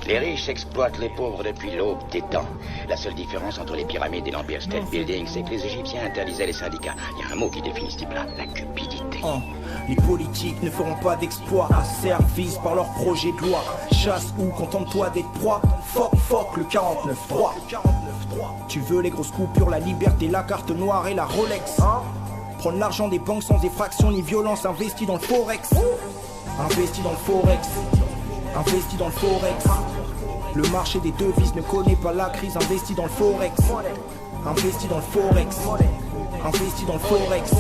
Les riches exploitent les pauvres depuis l'aube des temps. La seule différence entre les pyramides et l'Empire State Building, c'est que les Égyptiens interdisaient les syndicats. Il y a un mot qui définit ce type-là, la cupidité. Les politiques ne feront pas d'exploit, asservis par leur projet de loi. Chasse ou contente-toi d'être proie. Fuck le 49-3. Tu veux les grosses coupures, la liberté, la carte noire et la Rolex. Prendre l'argent des banques sans effraction ni violence, investi dans le forex. Investi dans le forex. Investi dans le forex. Le marché des devises ne connaît pas la crise, investi dans le forex. Investi dans le forex. Investi dans le forex.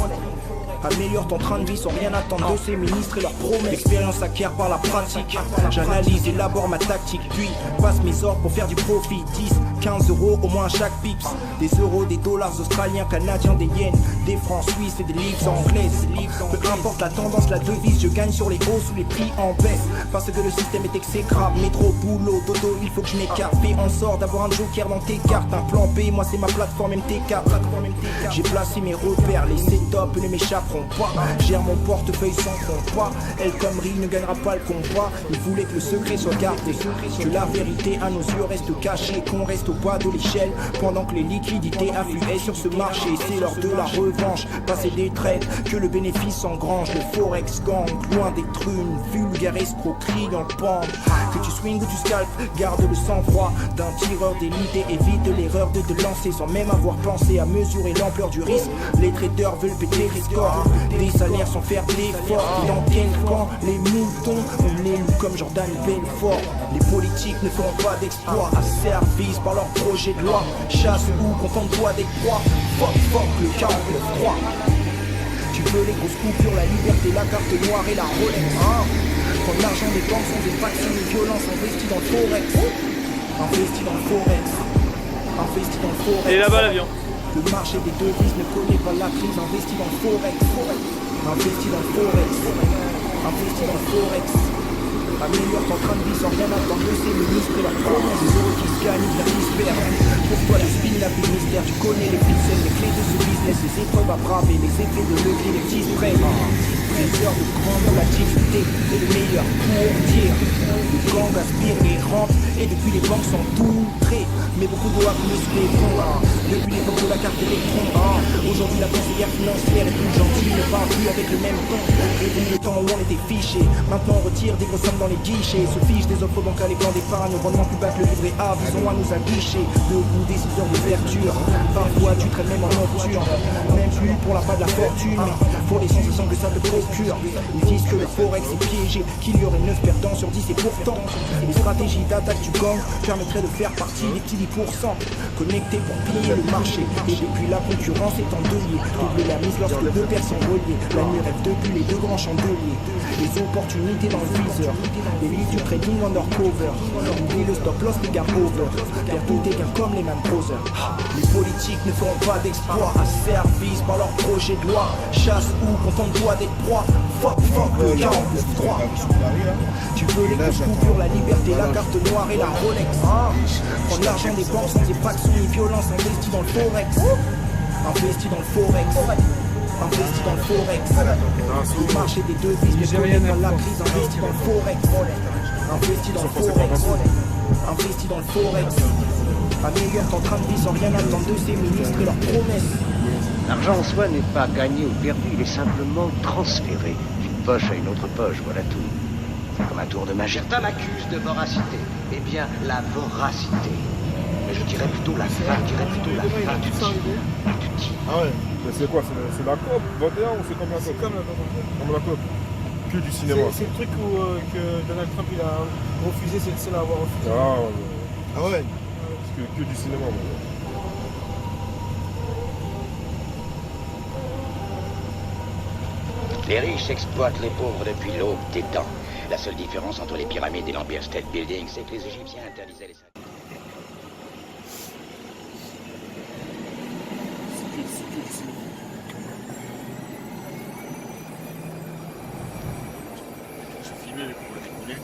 Améliore ton train de vie sans rien attendre de ces ministres et leurs promesses. L'expérience s'acquiert par la pratique. J'analyse, élabore ma tactique, puis passe mes ordres pour faire du profit. 10, 15 euros au moins à chaque pips. Des euros, des dollars australiens, canadiens, des yens, des francs suisses et des livres anglaises. Peu importe la tendance, la devise, je gagne sur les hausses ou les prix en baisse. Parce que le système est exécrable. Métro, boulot, dodo, il faut que je m'écarte. Fais en sorte d'avoir un joker dans tes cartes. Un plan B, moi c'est ma plateforme MT4. J'ai placé mes repères, les setups ne m'échappent pas. Gère mon portefeuille sans compas. El Khomri ne gagnera pas le combat. Il voulait que le secret soit gardé, que la vérité à nos yeux reste cachée, qu'on reste au bas de l'échelle pendant que les liquidités affluaient sur ce marché. C'est l'heure de la revanche, passer des trades, que le bénéfice engrange. Le forex gang, loin d'être une vulgaire escroquerie en pente. Que tu swings ou tu scalpes, garde le sang-froid d'un tireur d'élite et évite l'erreur de te lancer sans même avoir pensé à mesurer l'ampleur du risque. Les traders veulent péter les scores, des salaires sans faire d'efforts. Dans quel camp les moutons on est loups comme Jordan Belfort. Les politiques ne feront pas d'exploit, asservis par leur projet de loi. Chasse ou contente-toi des proies. Fuck le 49-3. Tu veux les grosses coupures, la liberté, la carte noire et la Rolex. Prendre l'argent des banques sans effraction ni violence, investi dans le forex. Investi dans le forex. Investi dans le forex. Et là-bas l'avion. Le marché des devises ne connaît pas la crise, investi dans le forex. Investi dans le forex. Investi dans le forex. Améliore ton train de vie sans rien attendre de ces ministres et leurs promesses. Des euros qui se gagnent, ils qui se perdent. Pour toi le spin, la vie mystère, tu connais les ficelles, les clés de ce business, les épreuves à braver, les effets de levier, les petits spreads. Des heures de grande volatilité et le meilleur pour dire. Le gang aspire et rampe et depuis les banques sont outrées. Mais beaucoup doivent muscler bon. Depuis l'époque de la carte électron. Aujourd'hui la conseillère financière est plus gentille, ne parle plus avec le même ton. Réduit le temps où on était fiché. Maintenant on retire des grosses sommes dans les guichets. Se fiche des offres bancales, les plans d'épargne, rendement plus bas que le livret A. Visons à nous aguicher. Debout des 6 heures d'ouverture. Parfois tu traînes même en nocturne. Même plus pour la pas de la fortune, mais pour les sensations que ça te procure. Ils disent que le forex est piégé, qu'il y aurait 9 perdants sur 10 et pourtant les stratégies d'attaque du gang permettraient de faire partie des petits 10% connectés pour piller le marché. Et depuis la concurrence est endeuillée, doubler la mise lorsque deux paires sont reliées. La nuit rêve depuis les deux grands chandeliers. Les opportunités dans le viseur, les livres du trading undercover. Oublie le stop loss, les gars over. Perd tout et gain comme les mêmes poseurs. Les politiques ne feront pas d'exploit, asservis par leur projet de loi. Chasse ou contente-toi d'être proie. Fuck le 49-3. Tu veux les grosses coupures, la liberté, la carte noire et la Rolex. Prendre l'argent des banques sans effraction ni violence, investi dans le forex. Investi dans le forex. Investi dans le forex. Le marché des devises ne connaît pas la crise, investi dans le forex. Investi dans le forex. Investi dans le forex. Améliore ton train de vie sans rien attendre de ces ministres et leurs promesses. L'argent en soi n'est pas gagné ou perdu, il est simplement transféré d'une poche à une autre poche, voilà tout. C'est comme un tour de magie. Certains m'accusent de voracité. Eh bien, la voracité. Mais je dirais plutôt la fin, du Ah ouais, mais c'est quoi? C'est la COP 21 ou c'est comme la COP? C'est comme la COP 21. Comme la COP. Que du cinéma. C'est le truc où que Donald Trump il a refusé, c'est le seul à avoir refusé. Ah ouais. Parce que du cinéma, moi. Les riches exploitent les pauvres depuis l'aube des temps. La seule différence entre les pyramides et l'Empire State Building, c'est que les Égyptiens interdisaient les syndicats. J'ai filmé les pour les découler.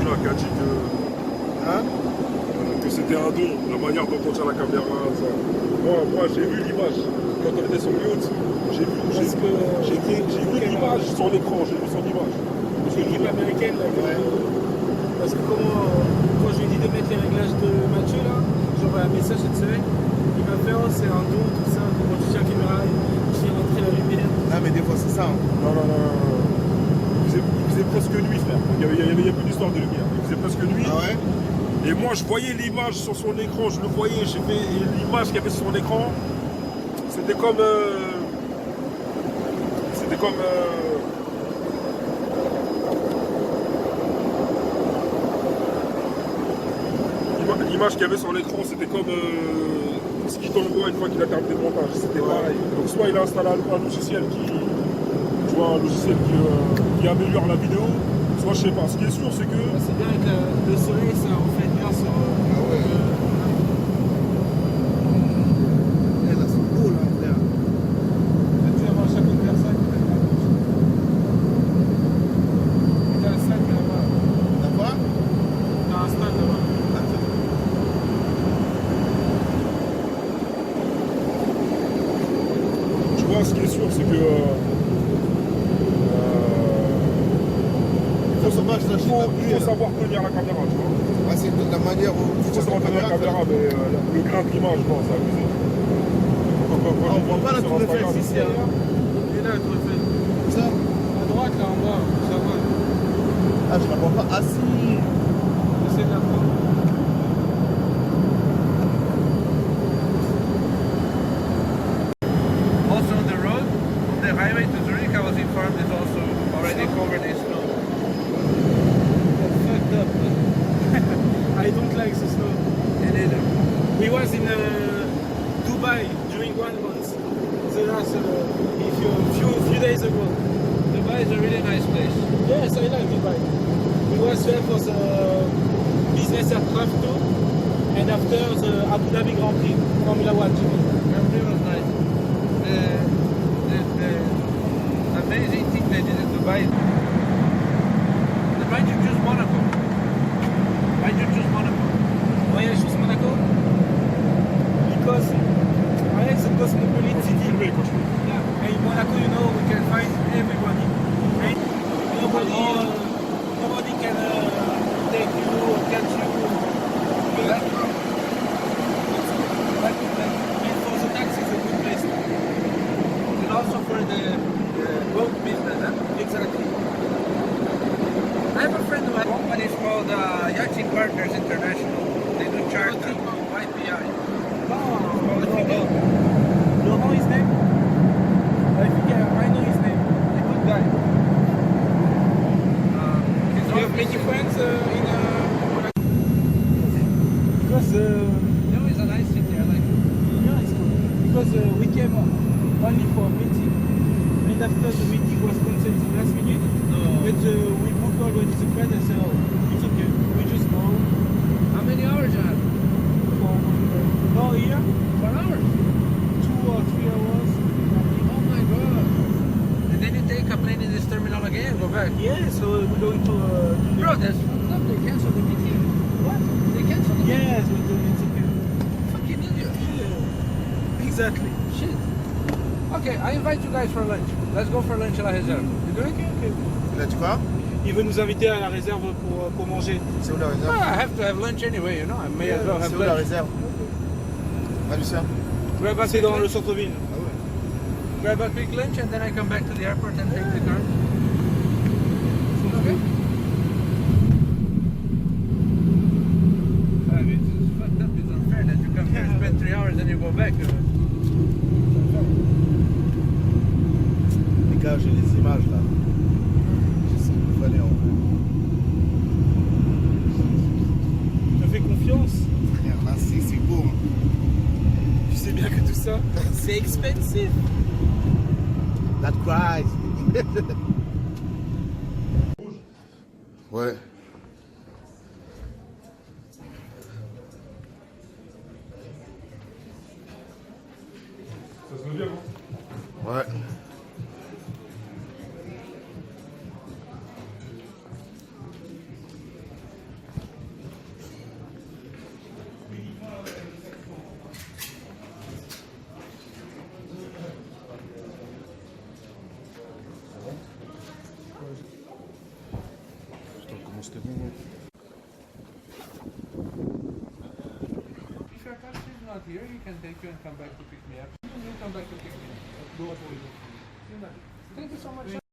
là qui a dit que c'était un don, la manière dont on tient la caméra, ça. Moi j'ai vu l'image quand on était sur le yacht. J'ai vu l'image sur l'écran, j'ai vu son image. L'équipe américaine, là, parce que quand je lui ai dit de mettre les réglages de Mathieu, là, j'envoie un message cette semaine, il m'a fait, oh, c'est un don, tout ça, quand tu tiens la caméra, je fais rentrer la lumière. Ah, mais des fois, c'est ça. Hein. Non. Il faisait presque nuit, frère. Il y avait plus d'histoire de lumière. Il faisait presque nuit. Ah ouais? Et moi, je voyais l'image sur son écran, je le voyais, j'ai fait l'image qu'il y avait sur son écran. C'était comme. L'image qu'il y avait sur l'écran, c'était comme ce qui t'envoie une fois qu'il a terminé le montage. C'était pareil. Donc, soit il a installé un logiciel qui améliore la vidéo, soit je sais pas. Ce qui est sûr, c'est que. C'est bien avec le soleil, ça reflète bien sur. Ah ouais. Là, c'est beau, là, frère. Tu vas voir chaque autre personne. T'as un stade là-bas. T'as quoi? T'as un stade là-bas. Tu vois, ce qui est sûr, c'est que. Il faut savoir tenir la caméra, tu vois. Ah, c'est de la manière où Il faut savoir tenir la caméra, mais le grain de l'image, non, c'est abusé. On voit pas la tour Eiffel ici, hein. Et là, tu refais. Ça? À droite, là en bas, ça va. Ah, je la vois pas. Ah, si. Essaye de la prendre. Also on the road, on the highway to Zurich, I was informed it's also already covered in snow. That's fucked up. I don't like the snow. It is. We was in Dubai during 1 month. The last, few days ago. Dubai is a really nice place. Yes, I like Dubai. We was there for the business aircraft tour, and after the Abu Dhabi Grand Prix, Formula 1. Grand Prix was nice. The amazing thing they did in Dubai. Why did you choose Monaco? Why did you choose Monaco? Why I choose Monaco? Because it's a cosmopolitan city. Yeah. And in Monaco, you know, we can find everybody. And nobody can take you or catch you. That's true. That's good place. And for the taxi, it's a good place. And also for the boat business, huh? Exactly. I have a friend who has a company called Yachting Partners International. They do charter. YPI. Oh, It's called boat. Laurent, his name? I think I know his name. A good guy. His Do you have office- many friends in Monaco? Because No, it's a nice city. I like it. yeah, it's cool. Because we came only for a meeting, and after the meeting was cancelled the last minute. But we booked already the flight and said, oh, it's okay. We just go How many hours you have? for here, 4 hours. 2 or 3 hours. Oh my god. And then you take a plane in this terminal again and go back. Yeah, so we're going to Bro, that's fucked up. They canceled the meeting. what? They canceled the meeting. Yes, it's okay. Fucking idiot. Yeah. Exactly. Shit. Okay, I invite you guys for lunch. Let's go for lunch à la réserve. You do it? Okay. Il a dit quoi? Il veut nous inviter à la réserve pour manger. C'est où la réserve? Ah, I have to have lunch anyway, you know. I may as well have C'est où la lunch. réserve? Ah, Lucien? C'est dans le centre-ville. Grab a quick lunch and then I come back to the airport and take the car. Okay? I mean, it's fucked up. It's unfair that you come here and spend 3 hours and you go back. Les gars, j'ai les images là. Je sais où il fallait en vrai. Je fais confiance. Frère, là, c'est beau. Hein. Tu sais bien que tout ça, c'est expensive. That cries. Ouais. Ça se veut bien, non? Ouais. que bon. If your taxi is not here, you can take you and come back to pick me up. You come back to pick me up. Go for you. Thank you so much.